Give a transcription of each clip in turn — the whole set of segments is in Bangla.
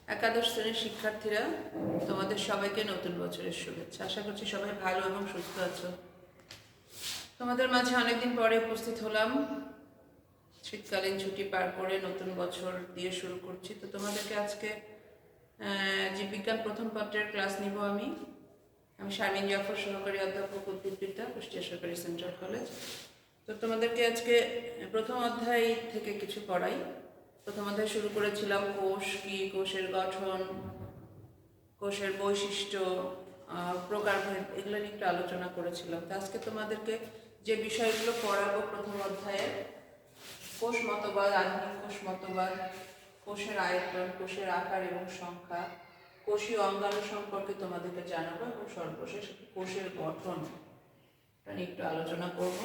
একাদশ শ্রেণীর শিক্ষার্থীরা, তোমাদের সবাইকে নতুন বছরের শুভেচ্ছা। আশা করছি সবাই ভালো এবং সুস্থ আছো। তোমাদের মাঝে অনেকদিন পরে উপস্থিত হলাম। শীতকালীন ছুটি পার করে নতুন বছর দিয়ে শুরু করছি। তো তোমাদেরকে আজকে জীববিজ্ঞান প্রথম পত্রের ক্লাস নিব। আমি শারমিন জাফর, সহকারী অধ্যাপক উদ্ভিদবিদ্যা, কুষ্টিয়া সরকারি সেন্ট্রাল কলেজ। তো তোমাদেরকে আজকে প্রথম অধ্যায় থেকে কিছু পড়াই। প্রথম অধ্যায় শুরু করেছিলাম কোষ কি, কোষের গঠন, কোষের বৈশিষ্ট্য, প্রকারভেদ, এগুলো নিয়ে একটু আলোচনা করেছিলাম। তো আজকে তোমাদেরকে যে বিষয়গুলো পড়াবো প্রথম অধ্যায়ে, কোষ মতবাদ, আধুনিক কোষ মতবাদ, কোষের আয়তন, কোষের আকার এবং সংখ্যা, কোষীয় অঙ্গাণু সম্পর্কে তোমাদেরকে জানাবো এবং সর্বশেষ কোষের গঠন নিয়ে একটু আলোচনা করব।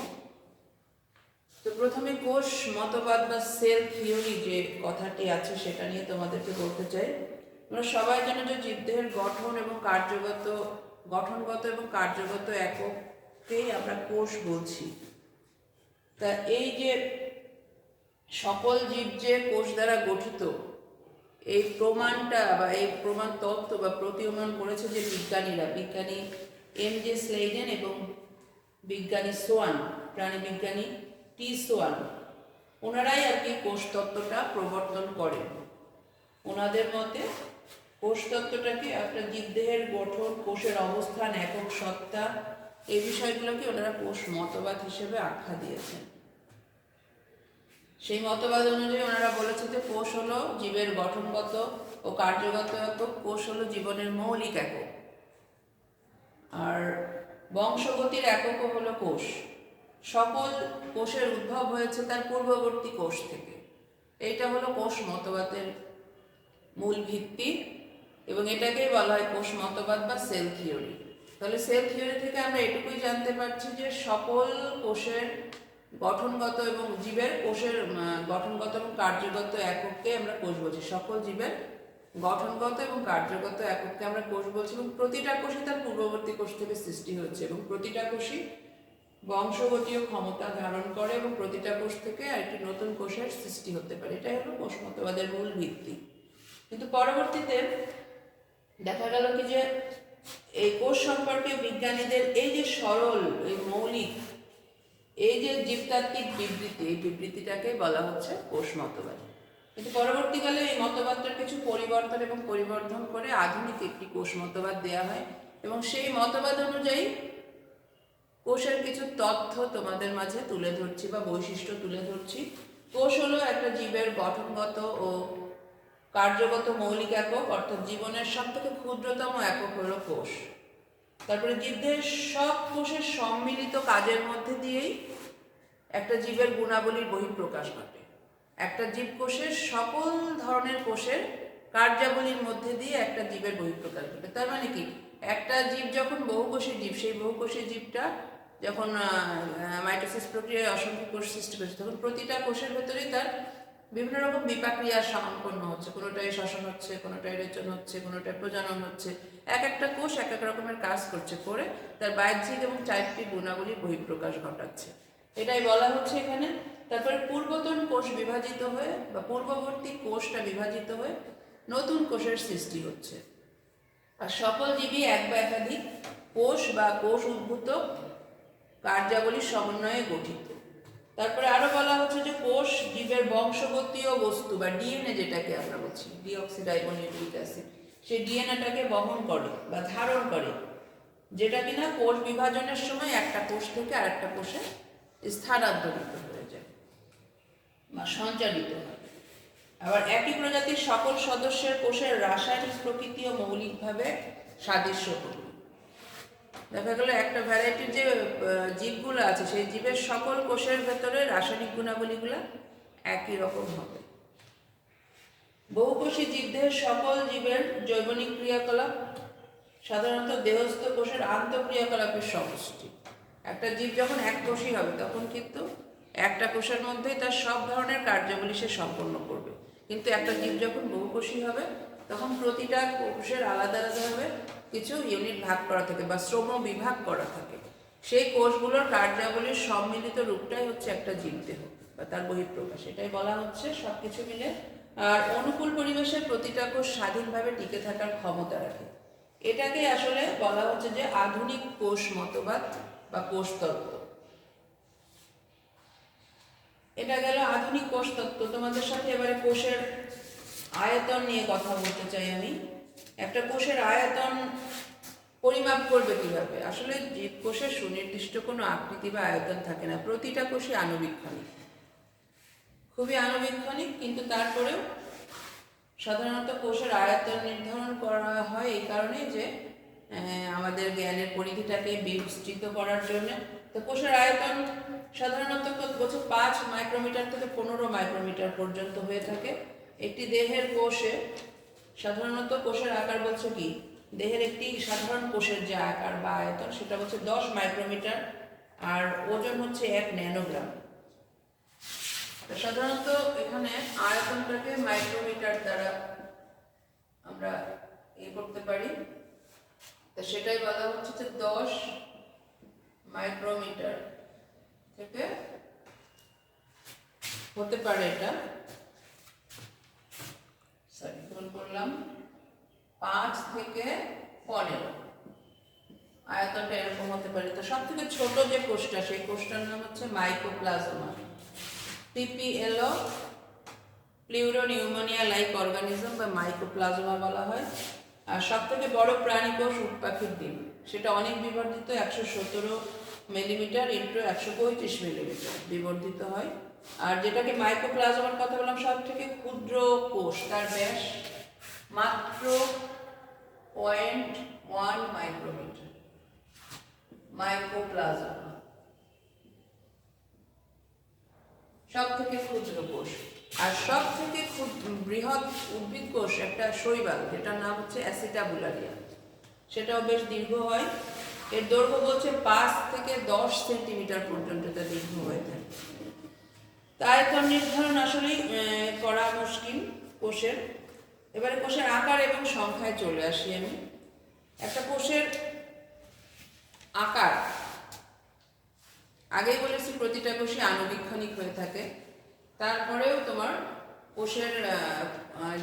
তো প্রথমে কোষ মতবাদ বা সেল থিওরি যে কথাটি আছে সেটা নিয়ে তোমাদেরকে বলতে চাই। আমরা সবাই জানো যে জীবদেহের গঠন এবং গঠনগত এবং কার্যগত এককেই আমরা কোষ বলছি। তা এই যে সকল জীব যে কোষ দ্বারা গঠিত, এই প্রমাণটা বা এই প্রমাণ তত্ত্ব বা প্রতীয়মান করেছে যে বিজ্ঞানী এম.জে. স্লেইডেন এবং বিজ্ঞানী সোয়ান, প্রাণীবিজ্ঞানী টি. সোয়ান, ওনারাই আর কি কোষ তত্ত্বটা প্রবর্তন করেন। ওনাদের মতে কোষ তত্ত্বটাকে একটা জীবদেহের গঠন, কোষের অবস্থান, একক সত্তা, এই বিষয়গুলোকে ওনারা কোষ মতবাদ হিসেবে আখ্যা দিয়েছেন। সেই মতবাদ অনুযায়ী ওনারা বলেছে যে কোষ হলো জীবের গঠনগত ও কার্যগত একক, কোষ হলো জীবনের মৌলিক একক, আর বংশগতির এককও হলো কোষ। সকল কোষের উদ্ভব হয়েছে তার পূর্ববর্তী কোষ থেকে। এইটা হলো কোষ মতবাদের মূল ভিত্তি এবং এটাকেই বলা হয় কোষ মতবাদ বা সেল থিওরি। তাহলে সেল থিওরি থেকে আমরা এটুকুই জানতে পারছি যে সকল কোষের গঠনগত এবং জীবের কোষের গঠনগত এবং কার্যগত একককে আমরা কোষ বলছি। সকল জীবের গঠনগত এবং কার্যগত একককে আমরা কোষ বলছি এবং প্রতিটা কোষই তার পূর্ববর্তী কোষ থেকে সৃষ্টি হয়েছে এবং প্রতিটা কোষই বংশগতীয় ক্ষমতা ধারণ করে এবং প্রতিটা কোষ থেকে আরেকটি নতুন কোষের সৃষ্টি হতে পারে। এটাই হলো কোষ মতবাদের মূল ভিত্তি। কিন্তু পরবর্তীতে দেখা গেল কি যে এই কোষ সম্পর্কে বিজ্ঞানীদের এই যে সরল, এই মৌলিক, এই যে জীবতাত্ত্বিক বিবৃতি, এই বিবৃতিটাকে বলা হচ্ছে কোষ মতবাদ। কিন্তু পরবর্তীকালে এই মতবাদটার কিছু পরিবর্তন এবং পরিবর্ধন করে আধুনিক একটি কোষ মতবাদ দেয়া হয় এবং সেই মতবাদ অনুযায়ী কোষের কিছু তথ্য তোমাদের মাঝে তুলে ধরছি বা বৈশিষ্ট্য তুলে ধরছি। কোষ হলো একটা জীবের গঠনগত ও কার্যগত মৌলিক একক, অর্থাৎ জীবনের সব থেকে ক্ষুদ্রতম একক হলো কোষ। তারপরে জীবদেহের সব কোষের সম্মিলিত কাজের মধ্যে দিয়েই একটা জীবের গুণাবলীর বহিঃপ্রকাশ ঘটে। একটা জীবকোষের সকল ধরনের কোষের কার্যাবলীর মধ্যে দিয়ে একটা জীবের বহিঃপ্রকাশ ঘটে। তার মানে কি, একটা জীব যখন বহুকোষী জীব, সেই বহুকোষী জীবটা যখন মাইটোসিস প্রক্রিয়ায় অসংখ্য কোষ সৃষ্টি করছে, তখন প্রতিটা কোষের ভেতরেই তার বিভিন্ন রকম বিপাক্রিয়া সম্পন্ন হচ্ছে। কোনোটাই শ্বসন হচ্ছে, কোনোটাই রেচন হচ্ছে, কোনোটাই প্রজনন হচ্ছে। এক একটা কোষ এক এক রকমের কাজ করছে, করে তার বাহ্যিক এবং চারিত্রিক গুণাবলীর বহিঃপ্রকাশ ঘটাচ্ছে। এটাই বলা হচ্ছে এখানে। তারপরে পূর্বতন কোষ বিভাজিত হয়ে বা পূর্ববর্তী কোষটা বিভাজিত হয়ে নতুন কোষের সৃষ্টি হচ্ছে। আর সকল জীবই এক বা একাধিক কোষ বা কোষ উদ্ভূত কার্যাবলীর সমন্বয়ে গঠিত। তারপরে আরো বলা হচ্ছে যে কোষ জীবের বংশগতীয় বস্তু বা ডিএনএ, যেটাকে আমরা বলছি ডিঅক্সিরাইবোনিউক্লিক অ্যাসিড, সেই ডিএনএটাকে বহন করে বা ধারণ করে, যেটা কিনা কোষ বিভাজনের সময় একটা কোষ থেকে আরেকটা কোষে স্থানান্তরিত হয়ে যায় বা সঞ্চালিত হয়। আবার একই প্রজাতির সকল সদস্যের কোষের রাসায়নিক প্রকৃতিও মৌলিকভাবে সাদৃশ্যপূর্ণ। দেখা গেল একটা ভ্যারাইটির যে জীবগুলো আছে, সেই জীবের সকল কোষের ভেতরে রাসায়নিক গুণাবলীগুলো একই রকম হবে। বহুকোষী জীবদেহের সকল জীবের জৈবনিক ক্রিয়াকলাপ সাধারণত দেহস্থ কোষের আন্তঃক্রিয়াকলাপের সমষ্টি। একটা জীব যখন এক কোষী হবে তখন কিন্তু একটা কোষের মধ্যেই তার সব ধরনের কার্যাবলী সে সম্পন্ন করবে। কিন্তু একটা জীব যখন বহুকোষী হবে তখন প্রতিটা কোষের আলাদা আলাদাভাবে কিছু ইউনিট ভাগ করা থাকে বা শ্রম বিভাগ করা থাকে। সেই কোষগুলোর কার্যাবলীর সম্মিলিত রূপটাই হচ্ছে একটা জীবদেহ বা তার বহিঃপ্রকাশ। এটাই বলা হচ্ছে সব কিছু মিলে আর অনুকূল পরিবেশে প্রতিটা কোষ স্বাধীনভাবে টিকে থাকার ক্ষমতা রাখে। এটাকে আসলে বলা হচ্ছে যে আধুনিক কোষ মতবাদ বা কোষ তত্ত্ব। এটা গেল আধুনিক কোষ তত্ত্ব। তোমাদের সাথে এবারে কোষের আয়তন নিয়ে কথা বলতে চাই আমি। একটা কোষের আয়তন পরিমাপ করবে কিভাবে? আসলে জীবকোষের সুনির্দিষ্ট কোনো আকৃতি বা আয়তন থাকে না, প্রতিটা কোষই আণুবীক্ষণিক, খুবই আণুবীক্ষণিক। কিন্তু তারপরেও সাধারণত কোষের আয়তন নির্ধারণ করা হয় এই কারণে যে আমাদের জ্ঞানের পরিধিটাকে বিস্তৃত করার জন্য। তো কোষের আয়তন সাধারণত বছর 5 মাইক্রোমিটার থেকে 15 মাইক্রোমিটার পর্যন্ত হয়ে থাকে। একটি দেহের কোষে সাধারণত কোষের আকার বলছে কি, দেহের একটি সাধারণ কোষের যে আকার বা আয়তন সেটা হচ্ছে 10 মাইক্রোমিটার, আর ওজন হচ্ছে 1 ন্যানোগ্রাম। সাধারণত এখানে আয়তনটাকে মাইক্রোমিটার দ্বারা আমরা করতে পারি। তো সেটাই বলা হচ্ছে যে 10 মাইক্রোমিটার থেকে হতে পারে, এটা সরি ভুল করলাম, 5 থেকে 15 আয়তনটা এরকম হতে পারে। তো সব থেকে ছোট যে কোষটা, সেই কোষটার নাম হচ্ছে মাইকোপ্লাজমা। পিপিএলও প্লিউরোনিউমোনিয়া লাইক অর্গানিজম বা মাইকোপ্লাজমা বলা হয়। আর সব থেকে বড় প্রাণী কোষ উটপাখির ডিম, সেটা অনেক বিবর্ধিত, 117 মিলিমিটার ইন্টু 135 মিলিমিটার বিবর্ধিত হয়। আর যেটাকে মাইকোপ্লাজমার কথা বললাম, সব থেকে ক্ষুদ্র কোষ, তার ব্যাস মাত্র 0.1 মাইক্রোমিটার, মাইকোপ্লাজমা সব থেকে ক্ষুদ্র কোষ। আর সব থেকে বৃহৎ উদ্ভিদ কোষ একটা শৈবাল, যেটার নাম হচ্ছে অ্যাসিটাবুলারিয়া, সেটাও বেশ দীর্ঘ হয়। এর দৈর্ঘ্য বলছে 5 থেকে 10 সেন্টিমিটার পর্যন্ত এটা দীর্ঘ হয়ে থাকে। আয়তন নির্ধারণ আসলেই করা মুশকিল কোষের। এবারে কোষের আকার এবং সংখ্যায় চলে আসি আমি। একটা কোষের আকার, আগেই বলেছি প্রতিটা কোষই আণুবীক্ষণিক হয়ে থাকে। তারপরেও তোমার কোষের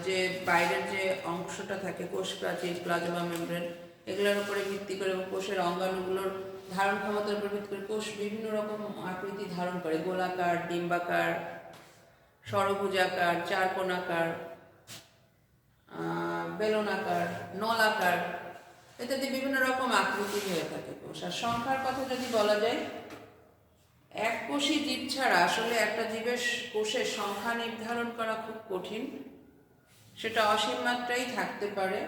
যে বাইরের যে অংশটা থাকে, কোষ প্রাচীর, প্লাজমা মেমব্রেন, এগুলোর উপরে ভিত্তি করে এবং কোষের অঙ্গাণুগুলোর ধারণ ক্ষমতার উপর ভিত্তি করে কোষ বিভিন্ন রকম আকৃতি ধারণ করে। গোলাকার, ডিম্বাকার, ষড়ভুজাকার, চারকোণাকার, বেলনাকার, নলাকার ইত্যাদি বিভিন্ন রকম আকৃতি হয়ে থাকে কোষ। আর সংখ্যার কথা যদি বলা যায়, এক কোষী জীব ছাড়া আসলে একটা জীবের কোষের সংখ্যা নির্ধারণ করা খুব কঠিন। সেটা অসীম মাত্রাই থাকতে পারে,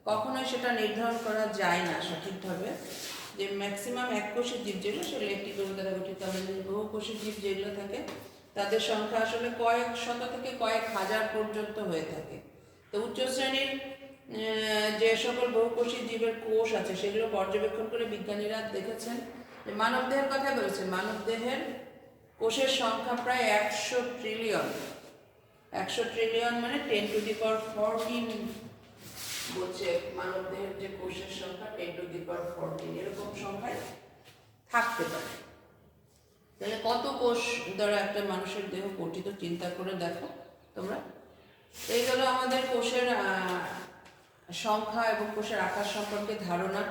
কখনোই সেটা নির্ধারণ করা যায় না সঠিকভাবে। যে ম্যাক্সিমাম এক কোষী জীব যেগুলো, সেগুলো একটি গ্রুপ দ্বারা গঠিত। আমাদের বহু কোষী জীব যেগুলো থাকে তাদের সংখ্যা আসলে কয়েক শত থেকে কয়েক হাজার পর্যন্ত হয়ে থাকে। তো উচ্চ শ্রেণীর যে সকল বহুকোষী জীবের কোষ আছে সেগুলো পর্যবেক্ষণ করে বিজ্ঞানীরা দেখেছেন যে মানবদেহের কথা বলেছেন, মানবদেহের কোষের সংখ্যা প্রায় 100 ট্রিলিয়ন। 100 ট্রিলিয়ন মানে 10 টু দি পাওয়ার 14 বলছে মানবদেহের যে কোষের সংখ্যা, 10 টু দি পাওয়ার 14 এরকম সংখ্যায় থাকতে পারে। তাহলে কত কোষ দ্বারা একটা মানুষের দেহ গঠিত চিন্তা করে দেখো তোমরা। এই গেল আমাদের কোষের সংখ্যা এবং কোষের আকার সম্পর্কে ধারণা।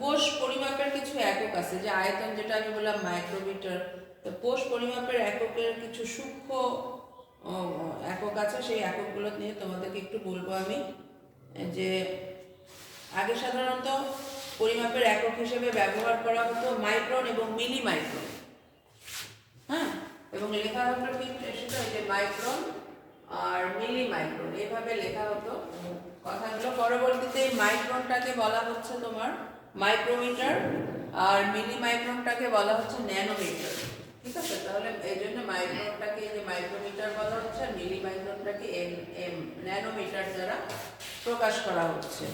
কোষ পরিমাপের কিছু একক আছে, যে আয়তন যেটা আমি বললাম মাইক্রোমিটার। তো কোষ পরিমাপের এককের কিছু সূক্ষ্ম একক আছে, সেই এককগুলো নিয়ে তোমাদেরকে একটু বলবো আমি। যে আগে সাধারণত পরিমাপের একক হিসেবে ব্যবহার করা হতো মাইক্রন এবং মিলি মাইক্রন, হ্যাঁ, এবং লেখা হতো ঠিক সেটা যে মাইক্রন আর মিলি মাইক্রন এভাবে লেখা হতো কথাগুলো। পরবর্তীতে এই মাইক্রনটাকে বলা হচ্ছে তোমার মাইক্রোমিটার, আর মিলি মাইক্রনটাকে বলা হচ্ছে ন্যানোমিটার। ঠিক আছে, তাহলে এই জন্য মাইক্রনটাকে যে মাইক্রোমিটার বলা হচ্ছে, আর মিলি মাইক্রনটাকে ন্যানোমিটার দ্বারা প্রকাশ করা হচ্ছে।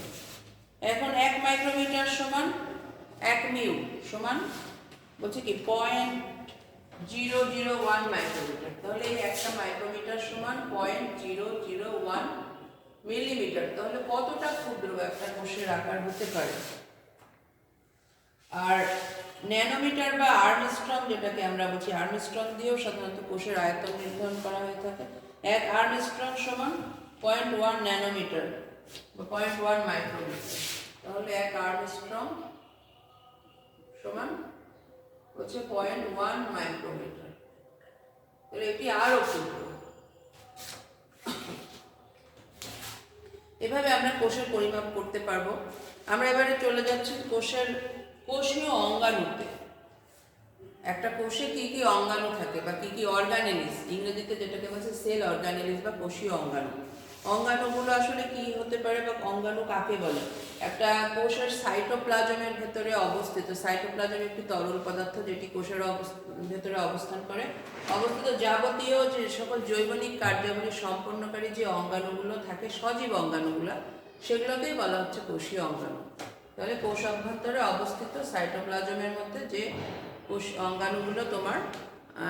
এখন 1 মাইক্রোমিটার সমান 1 মিউ সমান বলছে কি 0.001 মাইক্রোমিটার। তাহলে এই একটা মাইক্রোমিটার সমান 0.001 মিলিমিটার। তাহলে কতটা ক্ষুদ্র একটা কোষের আকার হতে পারে। আর ন্যানোমিটার বা আর্মস্ট্রং যেটাকে আমরা বলছি, আর্মস্ট্রং দিয়েও সাধারণত কোষের আয়তন নির্ধারণ করা হয়ে থাকে। 1 আর্মস্ট্রং সমান 0.1 ন্যানোমিটার বা 0.1 মাইক্রোমিটার। তাহলে 1 আর্মস্ট্রং সমান হচ্ছে 0.1 মাইক্রোমিটার। তাহলে এটি আরও ক্ষুদ্র। এভাবে আমরা কোষের পরিমাপ করতে পারবো। আমরা এবারে চলে যাচ্ছি কোষীয় অঙ্গাণুতে। একটা কোষে কি কি অঙ্গাণু থাকে বা কি কি অর্গানেলিস, ইংরেজিতে যেটাকে বলছে সেল অর্গানেলিস বা কোষীয় অঙ্গাণু। অঙ্গাণুগুলো আসলে কি হতে পারে বা অঙ্গাণু কাকে বলে? একটা কোষের সাইটোপ্লাজমের ভেতরে অবস্থিত, সাইটোপ্লাজম একটি তরল পদার্থ যেটি কোষের ভেতরে অবস্থান করে, অবস্থিত যাবতীয় যে সকল জৈবনিক কার্যাবলী সম্পন্নকারী যে অঙ্গাণুগুলো থাকে, সজীব অঙ্গাণুগুলো, সেগুলোকেই বলা হচ্ছে কোষীয় অঙ্গাণু। তাহলে কোষ অভ্যন্তরে অবস্থিত সাইটোপ্লাজমের মধ্যে যে কোষ অঙ্গাণুগুলো তোমার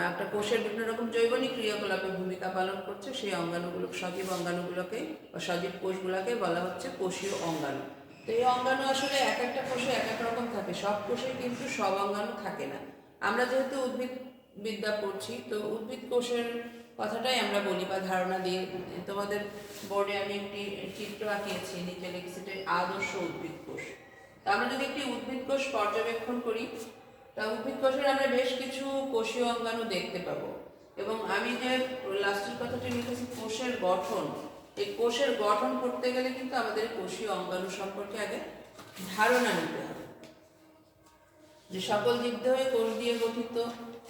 একটা কোষের বিভিন্ন রকম জৈবনিক ক্রিয়াকলাপে ভূমিকা পালন করছে, সেই অঙ্গাণুগুলো, সজীব অঙ্গাণুগুলোকে বা সজীব কোষগুলোকে বলা হচ্ছে কোষীয় অঙ্গাণু। তো এই অঙ্গাণু আসলে এক একটা কোষে এক এক রকম থাকে, সব কোষে কিন্তু সব অঙ্গাণু থাকে না। আমরা যেহেতু উদ্ভিদ বিদ্যা পড়ছি, তো উদ্ভিদ কোষের কথাটাই আমরা বলি বা ধারণা দিয়ে। তোমাদের বোর্ডে আমি একটি চিত্র আঁকিয়েছি, নিচে লিখেছি আদর্শ উদ্ভিদ কোষ। তা আমরা যদি একটি উদ্ভিদ কোষ পর্যবেক্ষণ করি, তা উদ্ভিদ কোষের আমরা বেশ কিছু কোষীয় অঙ্গাণু দেখতে পাবো। এবং আমি যে লাস্টের কথাটি লিখেছি কোষের গঠন, এই কোষের গঠন করতে গেলে কিন্তু আমাদের কোষীয় অঙ্গাণু সম্পর্কে আগে ধারণা নিতে হবে, যে সকল জীবদেহে কোষ দিয়ে গঠিত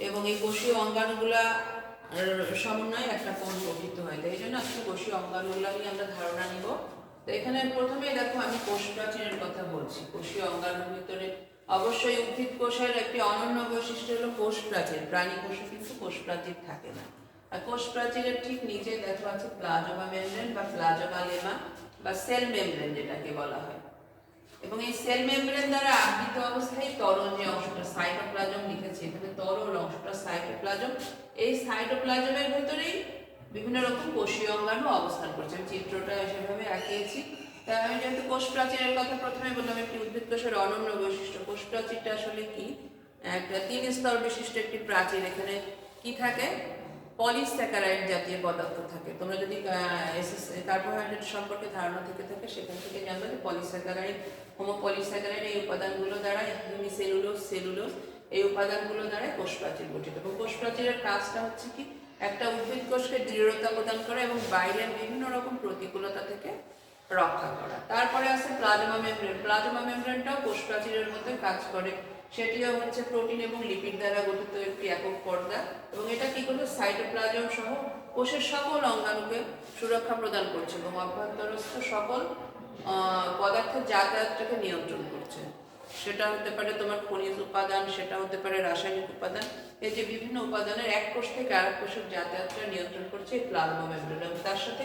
এবং এই কোষীয় অঙ্গাণুগুলা সমন্বয়ে একটা কোষ গঠিত হয়। তাই জন্য আজকে কোষীয় অঙ্গাণুগুলা নিয়ে আমরা ধারণা নিব। তো এখানে প্রথমেই দেখো আমি কোষ প্রাচীরের কথা বলছি। কোষীয় অঙ্গাণুর ভিতরে অবশ্যই উদ্ভিদ কোষের একটি অনন্য বৈশিষ্ট্য হলো কোষ প্রাচীর। প্রাণী কোষে কিন্তু কোষ প্রাচীর থাকে না। আর কোষ প্রাচীরের ঠিক নিচে দেখো আছে প্লাজমা মেমব্রেন বা প্লাজমা লেমা বা সেল মেমব্রেন যেটাকে বলা হয়। এবং এই সেল মেমব্রেন দ্বারা আবৃত অবস্থায় তরল যে অংশটা, সাইটোপ্লাজম লিখেছি এখানে, তরল অংশটা সাইটোপ্লাজম। এই সাইটোপ্লাজমের ভেতরেই বিভিন্ন রকম কোষীয় অঙ্গাণু অবস্থান করছে। আমি চিত্রটা সেভাবে আঁকিয়েছি। তাই আমি যেহেতু কোষ প্রাচীরের কথা প্রথমে বললাম, একটি উদ্ভিদ কোষের অনন্য বৈশিষ্ট্য। কোষ প্রাচীরটা আসলে কি? একটা 3 স্তর বিশিষ্ট একটি প্রাচীর। এখানে কি থাকে? পলিস্যাকারাইড জাতীয় পদার্থ থাকে। তোমরা যদি কার্বোহাইড্রেট সম্পর্কে ধারণা থেকে থাকে, সেখান থেকে জানবে যে পলিস্যাকারাইড, হোমোপলিস্যাকারাইড এই উপাদানগুলো দ্বারা, হেমিসেলুলোজ, সেলুলোজ এই উপাদানগুলো দ্বারা কোষ প্রাচীর গঠিত। এবং কোষ প্রাচীরের কাজটা হচ্ছে কি? একটা উদ্ভিদ কোষকে দৃঢ়তা প্রদান করা এবং বাইরের বিভিন্ন রকম প্রতিকূলতা থেকে রক্ষা করা। তারপরে আছে প্লাজমা মেমব্রেন। প্লাজমা মেমব্রেনটাও কোষ প্রাচীরের মধ্যে কাজ করে। সেটিও হচ্ছে প্রোটিন এবং লিপিড দ্বারা গঠিত একটি একক পর্দা। এবং এটা কি করবে? সাইটোপ্লাজম সহ কোষের সকল অঙ্গাণুকে সুরক্ষা প্রদান করছে এবং অভ্যন্তরস্থ সকল পদার্থের যাতায়াতটাকে নিয়ন্ত্রণ করছে। সেটা হতে পারে তোমার খনিজ উপাদান, সেটা হতে পারে রাসায়নিক উপাদান। এই যে বিভিন্ন উপাদানের এক কোষ থেকে আরেক কোষের যাতায়াতটা নিয়ন্ত্রণ করছে এই প্লাজমা মেমব্রেন। এবং তার সাথে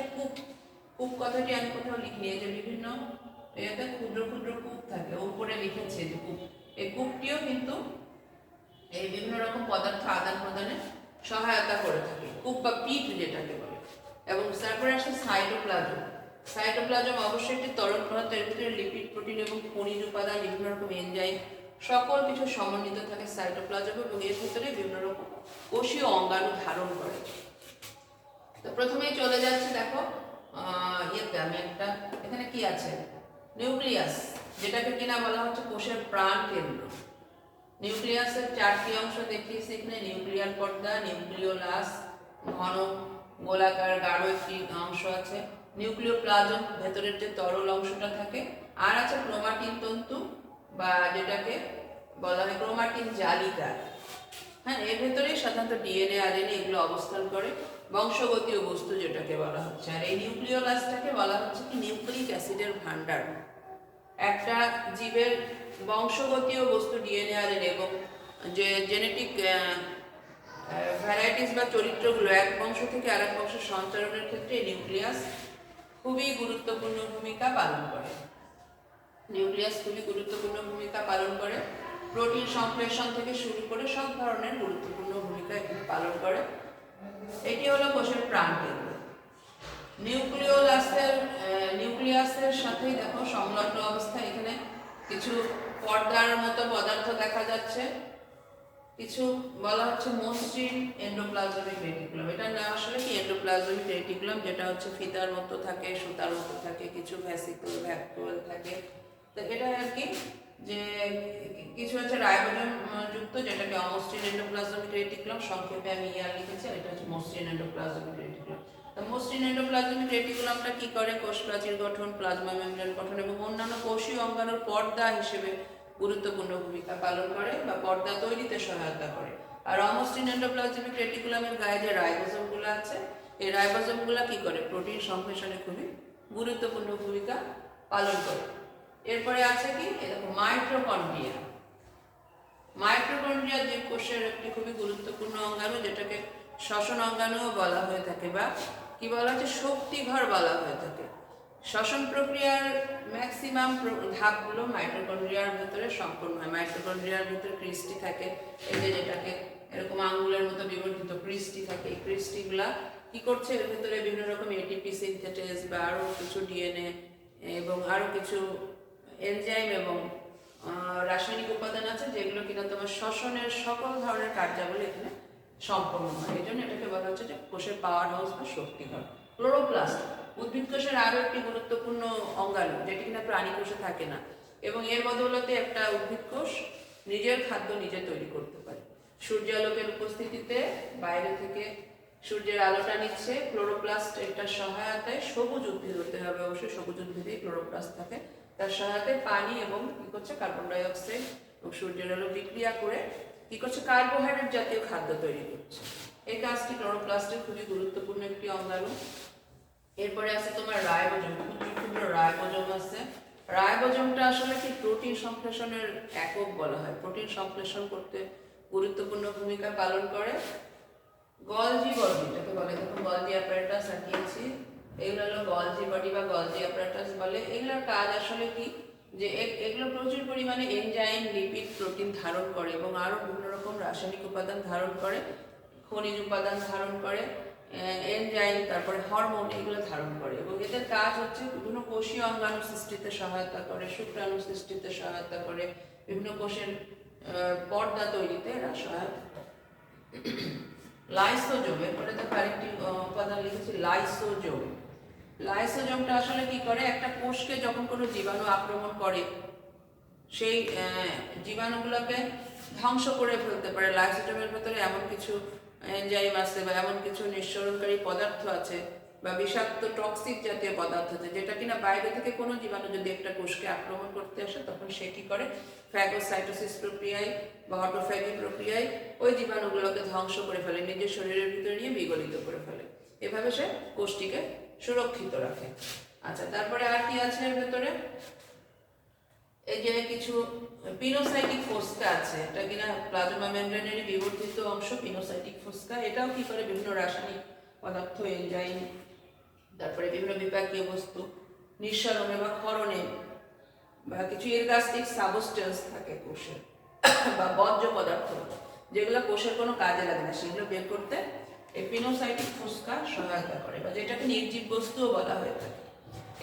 কূপ কথাটি আমি কোথাও লিখিনি, যে বিভিন্ন এতে ক্ষুদ্র ক্ষুদ্র কূপ থাকে, উপরে লিখেছে যে কূপ। এই কূপটিও কিন্তু এই বিভিন্ন রকম পদার্থ আদান প্রদানে সহায়তা করে থাকে, কূপ বা পিট যেটাকে বলে। এবং তারপরে আসে সাইটোপ্লাজম। সাইটোপ্লাজম অবশ্যই একটি তরল পদার্থ, এর ভিতরে লিপিড, প্রোটিন এবং খনিজ উপাদান, বিভিন্ন রকম এনজাইম সকল কিছু সমন্বিত থাকে সাইটোপ্লাজম, এবং এর ভিতরে বিভিন্ন রকম কোষীয় অঙ্গাণু ধারণ করে। তো প্রথমেই চলে যাচ্ছে দেখো ইয়েতে, আমি একটা এখানে কি আছে, নিউক্লিয়াস, যেটাকে কিনা বলা হচ্ছে কোষের প্রাণ কেন্দ্র। নিউক্লিয়াসের 4টি অংশ দেখিয়েছি এখানে, নিউক্লিয়ার পর্দা, নিউক্লিওলাস, ঘন গোলাকার গাঢ় একটি অংশ আছে, নিউক্লিওপ্লাজম ভেতরের যে তরল অংশটা থাকে, আর আছে ক্রোমাটিন তন্তু বা যেটাকে বলা হয় ক্রোমাটিন জালিকা। হ্যাঁ, এর ভেতরেই সাধারণত ডিএনএ, আরএনএ এগুলো অবস্থান করে, বংশগতীয় বস্তু যেটাকে বলা হচ্ছে। আর এই নিউক্লিওলাসটাকে বলা হচ্ছে কি নিউক্লিক অ্যাসিডের ভান্ডার। একটা জীবের বংশগতীয় বস্তু ডিএনএ, আরএনএ এবং যে জেনেটিক ভ্যারাইটিস বা চরিত্রগুলো এক বংশ থেকে আরেক বংশ সঞ্চালনের ক্ষেত্রে নিউক্লিয়াস খুবই গুরুত্বপূর্ণ ভূমিকা পালন করে। নিউক্লিয়াস খুবই গুরুত্বপূর্ণ ভূমিকা পালন করে, প্রোটিন সংশ্লেষণ থেকে শুরু করে সব ধরনের গুরুত্বপূর্ণ ভূমিকা এখানে পালন করে। এটি হলো কোষের প্রাণকেন্দ্র। নিউক্লিয়াসের সাথেই দেখো সংলগ্ন অবস্থায় এখানে কিছু পর্দার মতো পদার্থ দেখা যাচ্ছে, কিছু বলা হচ্ছে মসৃণ এন্ডোপ্লাজমিক রেটিকুলাম। এটা না আসলে কি এন্ডোপ্লাজমিক রেটিকুলাম, যেটা হচ্ছে ফিতার মতো থাকে, সুতার মতো থাকে, কিছু ভ্যাসিকল ভ্যাকুয়াল থাকে। তো এটা আর কি যে কিছু হচ্ছে রাইবোজোম যুক্ত, যেটাকে অমসৃণ এন্ডোপ্লাজমিক রেটিকুলাম, সংক্ষেপে আমি ইয়ার লিখেছি, আর এটা হচ্ছে মসৃণ এন্ডোপ্লাজমিক রেটিকুলাম। তো মসৃণ এন্ডোপ্লাজমিক রেটিকুলামটা কি করে? কোষ প্রাচীর গঠন, প্লাজমা মেমব্রেন গঠন এবং অন্যান্য কোষীয় অঙ্গাণুর পর্দা হিসেবে গুরুত্বপূর্ণ ভূমিকা পালন করে বা পর্দা তৈরিতে সহায়তা করে। আর অমসৃণ এন্ডোপ্লাজমিক রেটিকুলামের গায়ে যে রাইবোজোমগুলো আছে, এই রাইবোজোমগুলো কি করে? প্রোটিন সংশ্লেষণে খুবই গুরুত্বপূর্ণ ভূমিকা পালন করে। এরপরে আছে কি, এরকম মাইটোকন্ড্রিয়া। মাইটোকন্ড্রিয়া জীবকোষের একটি খুবই গুরুত্বপূর্ণ অঙ্গাণু, যেটাকে শ্বসন অঙ্গাণুও বলা হয়ে থাকে বা কি বলা হচ্ছে শক্তিঘর বলা হয়ে থাকে। শ্বসন প্রক্রিয়ার ম্যাক্সিমাম ধাপগুলো মাইটোকন্ড্রিয়ার ভেতরে সম্পন্ন হয়। মাইটোকন্ড্রিয়ার ভেতরে ক্রিস্টি থাকে, এই যে যেটাকে এরকম আঙ্গুলের মতো বিবর্ধিত ক্রিস্টি থাকে। এই ক্রিস্টিগুলা কি করছে? এর ভেতরে বিভিন্ন রকম এটিপি সিনথেটেজ বা আরও কিছু ডিএনএ এবং আরও কিছু এনজাইম এবং রাসায়নিক উপাদান আছে, যেগুলো কিনা তোমার শ্বসনের সকল ধরনের কার্যাবলী এখানে সম্পন্ন হয়। এই জন্য এটাকে বলা হচ্ছে যে কোষের পাওয়ার হাউস বা শক্তিঘর। ক্লোরোপ্লাস্ট উদ্ভিদ কোষের আরও একটি গুরুত্বপূর্ণ অঙ্গাণু, যেটি কিনা প্রাণী কোষে থাকে না, এবং এর বদৌলতে একটা উদ্ভিদ কোষ নিজের খাদ্য নিজে তৈরি করতে পারে। সূর্যালোকের উপস্থিতিতে বাইরে থেকে সূর্যের আলোটা নিচ্ছে, ক্লোরোপ্লাস্ট এটার সহায়তায়, সবুজ উদ্ভিদ হতে হবে অবশ্যই, সবুজ উদ্ভিদেই ক্লোরোপ্লাস্ট থাকে, তার সহায়তায় পানি এবং কি করছে কার্বন ডাই অক্সাইড এবং সূর্যের আলো বিক্রিয়া করে কি করছে কার্বোহাইড্রেট জাতীয় খাদ্য তৈরি করছে। এই কাজটি ক্লোরোপ্লাস্টের খুবই গুরুত্বপূর্ণ একটি অঙ্গাণু। এরপরে আছে তোমার রাইবোজোম, ক্ষুদ্র ক্ষুদ্র রাইবোজোম আছে। রাইবোজোমটা আসলে কি প্রোটিন সংশ্লেষণের একক বলা হয়, প্রোটিন সংশ্লেষণ করতে গুরুত্বপূর্ণ ভূমিকা পালন করে। গলজি বডি এটাকে বলে, দেখো গলজি অ্যাপারেটাস আঁকিয়েছি, এগুলো হলো গলজি বডি বা গলজি অ্যাপারেটাস বলে। এগুলোর কাজ আসলে কি যে এগুলো প্রচুর পরিমাণে এনজাইম, লিপিড, প্রোটিন ধারণ করে এবং আরও বিভিন্ন রকম রাসায়নিক উপাদান ধারণ করে, খনিজ উপাদান ধারণ করে, এনজাইম, তারপরে হরমোন, এগুলো ধারণ করে এবং এদের কাজ হচ্ছে বিভিন্ন কোষীয় অঙ্গাণু সৃষ্টিতে সহায়তা করে, শুক্রাণু সৃষ্টিতে সহায়তা করে, বিভিন্ন কোষের পর্দা তৈরিতে এরা সহায়তা করে। লাইসোজোম, এরপরে তো আরেকটি উপাদান লিখেছি লাইসোজোম। লাইসোজোমটা আসলে কি করে? একটা কোষকে যখন কোনো জীবাণু আক্রমণ করে, সেই জীবাণুগুলোকে ধ্বংস করে ফেলতে পারে। লাইসোজোমের ভেতরে এমন কিছু এনজাইম আছে বা এমন কিছু নিঃসরণকারী পদার্থ আছে বা বিষাক্ত টক্সিক জাতীয় পদার্থ আছে, যেটা কিনা বাইরে থেকে কোনো জীবাণু যদি একটা কোষকে আক্রমণ করতে আসে, তখন সে কি করে ফ্যাগোসাইটোসিস প্রক্রিয়ায় বা অটোফ্যাগি প্রক্রিয়ায় ওই জীবাণুগুলোকে ধ্বংস করে ফেলে, নিজের শরীরের ভিতরে নিয়ে বিগলিত করে ফেলে। এভাবে সে কোষটিকে সুরক্ষিত রাখে। আচ্ছা, তারপরে আর কি আছে এর ভেতরে? এই যে কিছু পিনোসাইটিক ফোস্কা আছে, এটা কিনা প্লাজমা মেমব্রেনেরই বিবর্ধিত অংশ। পিনোসাইটিক ফোস্কা এটাও কি করে? বিভিন্ন রাসায়নিক পদার্থ, এনজাইম, তারপরে বিভিন্ন বিপাকীয় বস্তু নিঃসরণে বা ক্ষরণে বা কিছু ইরগাস্টিক সাবস্টেন্স থাকে কোষে বা বর্জ্য পদার্থ, যেগুলো কোষের কোনো কাজে লাগে না, সেগুলো বের করতে এই পিনোসাইটিক ফোস্কা সহায়তা করে, বা যেটাকে নির্জীব বস্তুও বলা হয়ে থাকে।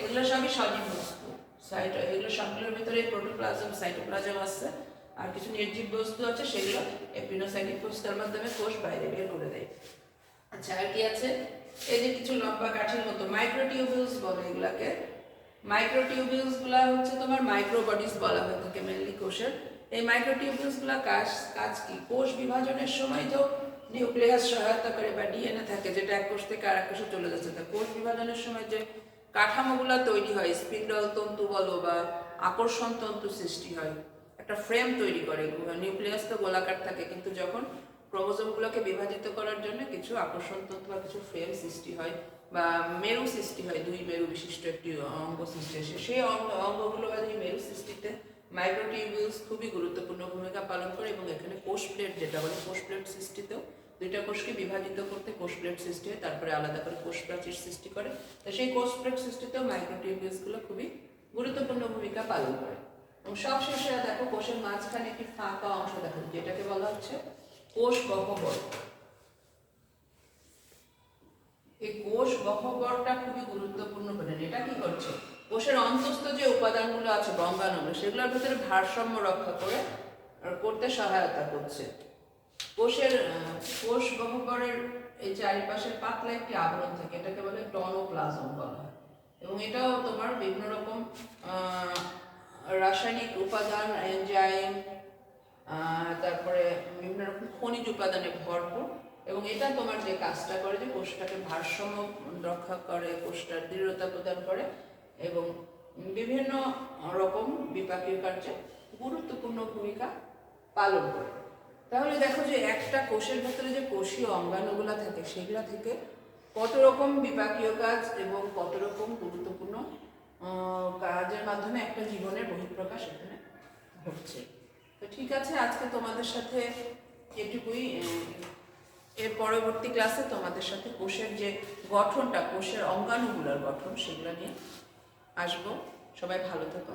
এগুলো সবই সজীব বস্তু। এগুলো সবগুলোর ভিতরে প্রোটোপ্লাজম, সাইটোপ্লাজম আছে, আর কিছু নির্জীব বস্তু আছে, সেগুলো এই পিনোসাইটিক ফোস্কার মাধ্যমে কোষ বাইরে বের করে দেয়। আচ্ছা, আর কি আছে? এই যে কিছু লম্বা কাঠির মতো মাইক্রোটিউবিউলস বলে এগুলাকে। মাইক্রোটিউবিউলস গুলা হচ্ছে তোমার মাইক্রোবডিস বলা হয়ে থাকে মেনলি কোষের। এই মাইক্রোটিউবিউলস গুলা কাজ কি? কোষ বিভাজনের সময় তো নিউক্লিয়াস সহায়তা করে বা ডিএনএ থাকে, যেটা এক কোষ থেকে আরেক কোষে চলে যাচ্ছে। তা কোষ বিভাজনের সময় যে কাঠামোগুলা তৈরি হয়, স্পিন্ডল তন্তু বলো বা আকর্ষণ তন্তু সৃষ্টি হয়, একটা ফ্রেম তৈরি করে। নিউক্লিয়াস তো গোলাকার থাকে, কিন্তু যখন ক্রোমোজোমগুলোকে বিভাজিত করার জন্য কিছু আকর্ষণ তন্তু বা কিছু ফ্রেম সৃষ্টি হয় বা মেরু সৃষ্টি হয়, দুই মেরু বিশিষ্ট একটি অঙ্গ সৃষ্টি হয়। সেই অঙ্গগুলো বা এই মেরু সৃষ্টিতে মাইক্রোটিউবিউলস খুবই গুরুত্বপূর্ণ ভূমিকা পালন করে এবং এখানে কোষ প্লেট, যেটা বলে কোষ প্লেট সৃষ্টিতেও, দুইটা কোষকে বিভাজিত করতে কোষ প্লেট সৃষ্টি হয়, তারপরে আলাদা করে কোষ প্রাচীর সৃষ্টি করে। তো সেই কোষ প্লেট সৃষ্টিতেও মাইক্রোটিউবিউলসগুলো খুবই গুরুত্বপূর্ণ ভূমিকা পালন করে। এবং সবশেষে দেখো কোষের মাঝখানে একটি ফাঁকা অংশ দেখো, যেটাকে বলা হচ্ছে কোষ গহ্বর। এই কোষ গহ্বরটা খুবই গুরুত্বপূর্ণ বলে। এটা কি করছে? কোষের অন্তঃস্থ যে উপাদানগুলো আছে, বঙ্গাণুগুলো, সেগুলোর ভিতরে ভারসাম্য রক্ষা করতে সহায়তা করছে। কোষ গহ্বরের এই চারিপাশের পাতলা একটি আবরণ থাকে, এটাকে বলে টনোপ্লাজম বলা হয়। এবং এটাও তোমার বিভিন্ন রকম রাসায়নিক উপাদান, এনজাইম, তারপরে বিভিন্ন রকম খনিজ উপাদানে ভরপুর। এবং এটা তোমার যে কাজটা করে, যে কোষটাকে ভারসাম্য রক্ষা করে, কোষটার দৃঢ়তা প্রদান করে এবং বিভিন্ন রকম বিপাকীয় কার্যে গুরুত্বপূর্ণ ভূমিকা পালন করে। তাহলে দেখো যে একটা কোষের ভেতরে যে কোষীয় অঙ্গাণুগুলো থাকে, সেগুলো থেকে কত রকম বিপাকীয় কাজ এবং কত রকম গুরুত্বপূর্ণ কাজের মাধ্যমে একটা জীবনের বহিঃপ্রকাশ এখানে ঘটছে। তো ঠিক আছে, আজকে তোমাদের সাথে এটুকুই। এর পরবর্তী ক্লাসে তোমাদের সাথে কোষের যে গঠনটা, কোষের অঙ্গাণুগুলোর গঠন, সেগুলো নিয়ে আসবো। সবাই ভালো থেকো।